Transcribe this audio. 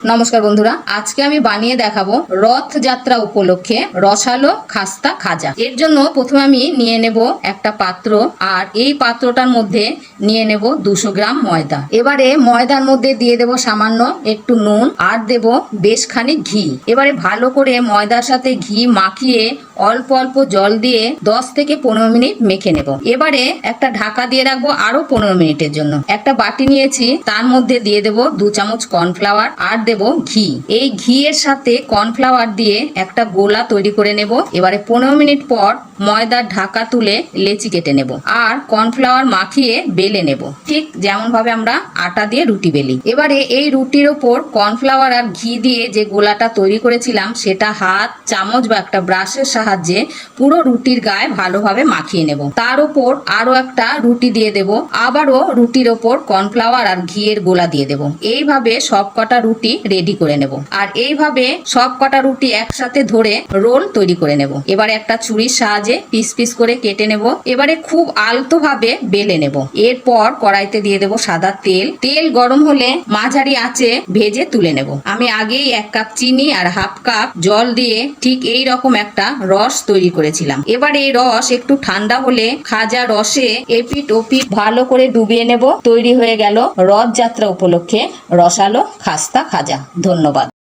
নমস্কার বন্ধুরা, আজকে আমি বানিয়ে দেখাবো রথযাত্রা উপলক্ষে রসালো খাস্তা খাজা। এর জন্য প্রথমে আমি নিয়ে নেব একটা পাত্র, আর এই পাত্রটার মধ্যে নিয়ে নেব 200 গ্রাম ময়দা। এবারে ময়দার মধ্যে দিয়ে দেব সামান্য একটু নুন আর দেব বেশ খানিক ঘি। এবারে ভালো করে ময়দার সাথে ঘি মাখিয়ে অল্প অল্প জল দিয়ে 10 থেকে 15 মিনিট মেখে নেব। এবারে একটা ঢাকা দিয়ে রাখবো আরো 15 মিনিটের জন্য। একটা বাটি নিয়েছি, তার মধ্যে দিয়ে দেব 2 চামচ কর্নফ্লাওয়ার আর দেব ঘি। এই ঘি এর সাথে কর্নফ্লাওয়ার দিয়ে একটা গোলা তৈরি করে নেব। এবারে 15 মিনিট পর ময়দার ঢাকা তুলে লেচি কেটে নেব আর কর্নফ্লাওয়ার মাখিয়ে বেলে নেব, ঠিক যেমন ভাবে আমরা আটা দিয়ে রুটি বেলি। এবারে এই রুটির ওপর কর্নফ্লাওয়ার আর ঘি দিয়ে যে গোলাটা তৈরি করেছিলাম সেটা হাত, চামচ বা একটা ব্রাশের সাহায্যে পুরো রুটির গায়ে ভালোভাবে মাখিয়ে নেব। তার উপর আরো একটা রুটি দিয়ে দেব, আবারও রুটির ওপর কর্নফ্লাওয়ার আর ঘিয়ের গোলা দিয়ে দেব। এইভাবে সব কটা রুটি রেডি করে নেব। আর এইভাবে সব কটা রুটি একসাথে ধরে রোল তৈরি করে নেব। এবারে একটা ছুরির সাহায্যে পিস পিস করে কেটে নেব। এবারে খুব আলতো ভাবে বেলে নেব। এরপর কড়াইতে দিয়ে দেব সাদা তেল। তেল গরম হলে মাঝারি আঁচে ভেজে তুলে নেব। আমি আগেই 1 কাপ চিনি আর হাফ কাপ জল দিয়ে ঠিক এই রকম একটা রস তৈরি করেছিলাম। এবার এই রস একটু ঠান্ডা হলে খাজা রসে এপিট ওপিট ভালো করে ডুবিয়ে নেব। তৈরি হয়ে গেল রথযাত্রা উপলক্ষে রসালো খাস্তা খাজা। ধন্যবাদ।